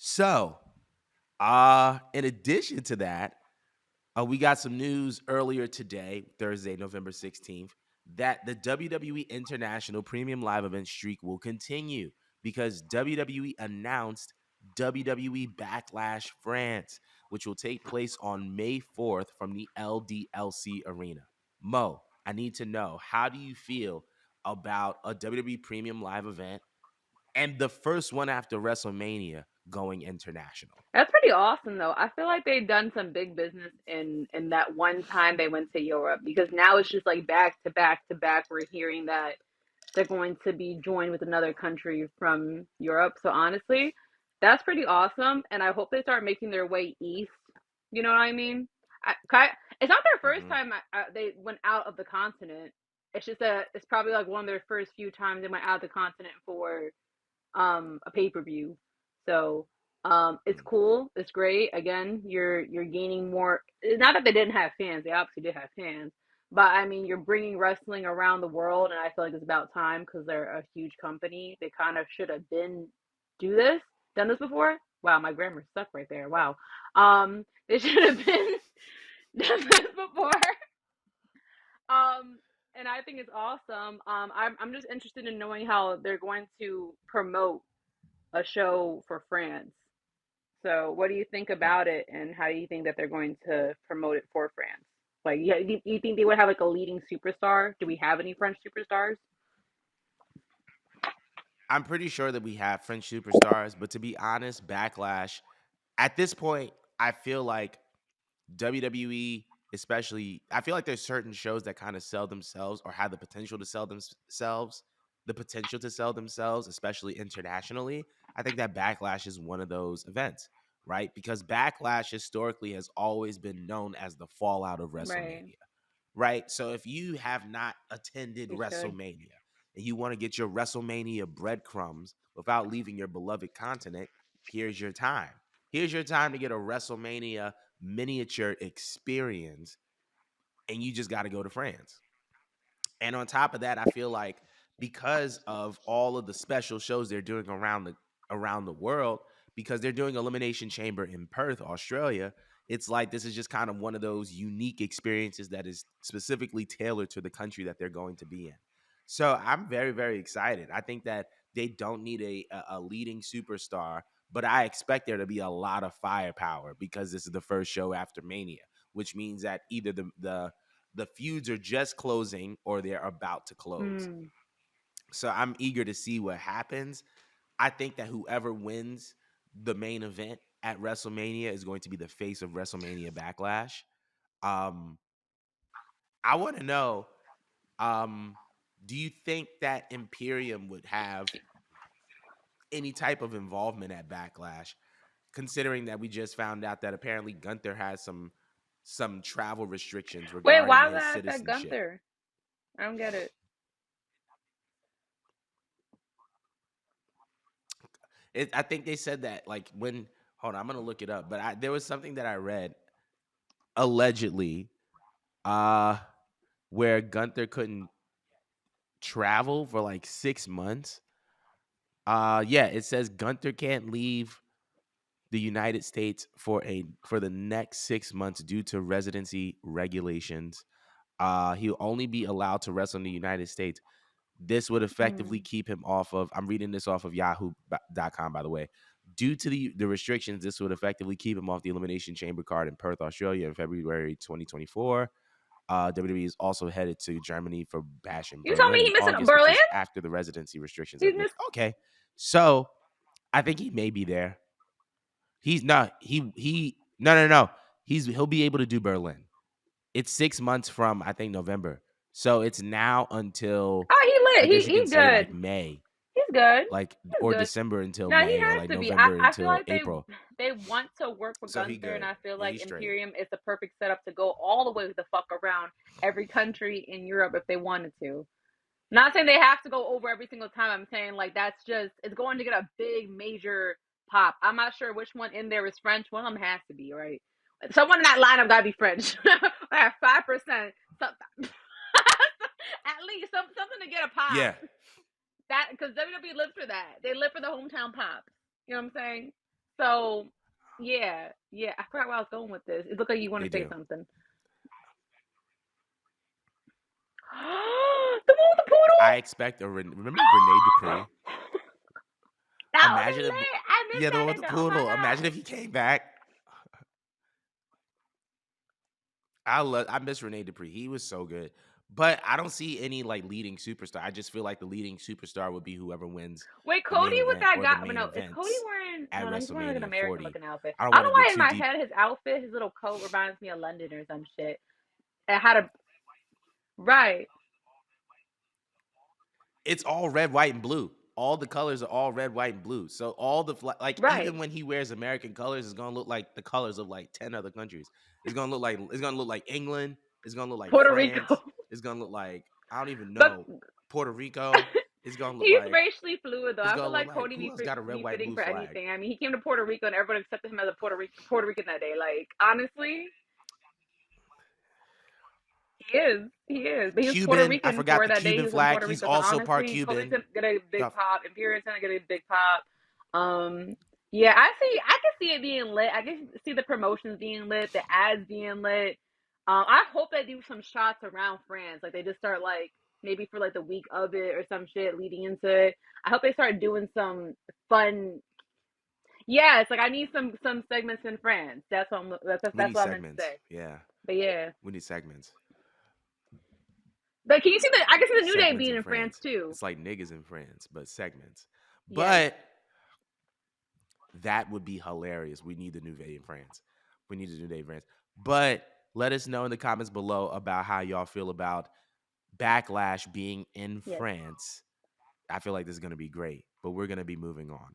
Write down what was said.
So, in addition to that, we got some news earlier today, Thursday, November 16th, that the WWE International Premium Live Event streak will continue because WWE announced WWE Backlash France, which will take place on May 4th from the LDLC Arena. Mo, I need to know, how do you feel about a WWE Premium Live event and the first one after WrestleMania going international? That's pretty awesome though. I feel like they've done some big business in that one time they went to Europe because now it's just like back to back to back. We're hearing that they're going to be joined with another country from Europe. So honestly, that's pretty awesome, and I hope they start making their way east. You know what I mean? It's not their first Mhm. time they went out of the continent. It's just that it's probably like one of their first few times they went out of the continent for a pay-per-view. So it's cool. It's great. Again, you're gaining more. Not that they didn't have fans. They obviously did have fans. But I mean, you're bringing wrestling around the world, and I feel like it's about time because they're a huge company. They kind of should have done this before. Wow, my grammar stuck right there. Wow, they should have been done this before. Um, and I think it's awesome. I'm just interested in knowing how they're going to promote a show for France. So, what do you think Mm. about it, and how do you think that they're going to promote it for France? Like, yeah, do you think they would have like a leading superstar? Do we have any French superstars? I'm pretty sure that we have French superstars, but to be honest, Backlash, at this point, I feel like WWE, especially, I feel like there's certain shows that kind of sell themselves or have the potential to sell themselves, especially internationally. I think that Backlash is one of those events, right? Because Backlash historically has always been known as the fallout of Right. WrestleMania, right? So if you have not attended You should. WrestleMania and you want to get your WrestleMania breadcrumbs without leaving your beloved continent, here's your time. Here's your time to get a WrestleMania miniature experience, and you just got to go to France. And on top of that, I feel like because of all of the special shows they're doing around the world, because they're doing Elimination Chamber in Perth, Australia, it's like this is just kind of one of those unique experiences that is specifically tailored to the country that they're going to be in. So I'm very, very excited. I think that they don't need a leading superstar, but I expect there to be a lot of firepower because this is the first show after Mania, which means that either the feuds are just closing or they're about to close. Hmm. So I'm eager to see what happens. I think that whoever wins the main event at WrestleMania is going to be the face of WrestleMania Backlash. Um, I want to know, um, do you think that Imperium would have any type of involvement at Backlash, considering that we just found out that apparently Gunther has some travel restrictions Wait, regarding why would his that affect citizenship? Gunther? I don't get it. I think they said that like when hold on, I'm gonna look it up, but there was something that I read allegedly, uh, where Gunther couldn't travel for like 6 months. Yeah, it says Gunther can't leave the United States for the next 6 months due to residency regulations. He'll only be allowed to wrestle in the United States. This would effectively Hmm. keep him off of, I'm reading this off of yahoo.com, by the way. Due to the restrictions, this would effectively keep him off the Elimination Chamber card in Perth, Australia in February 2024. WWE is also headed to Germany for Bash in You told me Berlin he in missing August, which Berlin. is after the residency restrictions He's have miss. lifted. Okay. So I think he may be there. He's not, he, no, no, no. He'll be able to do Berlin. It's 6 months from, I think, November. So it's now until, Oh, he I lit. guess you can He say like good. May, He's good. like, He's or good. December until No, he May, or has like to be. I, November I feel until like April. they want to work with So he Gunther, and good. I feel Yeah, like he's straight. Imperium is the perfect setup to go all the way the fuck around every country in Europe if they wanted to. Not saying they have to go over every single time. I'm saying like that's just it's going to get a big major pop. I'm not sure which one in there is French. One of them has to be right. Someone in that lineup got to be French. 5%. At least something to get a pop. Yeah. That because WWE lives for that. They live for the hometown pop. You know what I'm saying? So yeah, yeah. I forgot where I was going with this. It looked like you want They to say do. something. The one with the poodle. I expect a remember Renee Dupree? That would be Imagine if lit. I missed yeah, the one that with the nigga. Oh my poodle. Imagine god. if he came back. I miss Renee Dupree. He was so good. But I don't see any like leading superstar. I just feel like the leading superstar would be whoever wins Wait, the main Cody with event that or the guy? But main no, is Cody events wearing? at No, no, he's wearing like an WrestleMania American 40. looking outfit. I don't I want don't to know get why in too my deep. head his outfit, his little coat reminds me of London or some shit. It had a right, It's all red, white, and blue. All the colors are all red, white, and blue. So all the like right. even when he wears American colors, it's gonna look like the colors of like 10 other countries. It's gonna look like England. It's gonna look like Puerto Rico, France. It's gonna look like I don't even but know Puerto Rico. It's gonna look he's like racially fluid though. it's I gonna feel look like like Cody who else got a red, be white, and fitting blue for flag? anything. I mean, he came to Puerto Rico and everyone accepted him as a Puerto Rican that day. Like honestly, he is. He is. But he was Puerto Cuban. I Rican forgot for the that day. He Cuban was in flag. Puerto He's Rico. So also part honestly, Cody's Cuban. gonna get a big Yeah, pop. Imperial's gonna get a big pop. Yeah, I can see it being lit. I can see the promotions being lit, the ads being lit. I hope they do some shots around France. Like they just start like maybe for like the week of it or some shit leading into it. I hope they start doing some fun. Yeah, it's like I need some segments in France. we That's need what I meant to segments. say. Yeah, But yeah, we need segments. but can you see the? I can see the New Day Segments being in in France France. too. It's like niggas in France, but segments. Yes, But that would be hilarious. We need the New Day in France. We need the New Day in France. But let us know in the comments below about how y'all feel about Backlash being in yes. France. I feel like this is going to be great, but we're going to be moving on.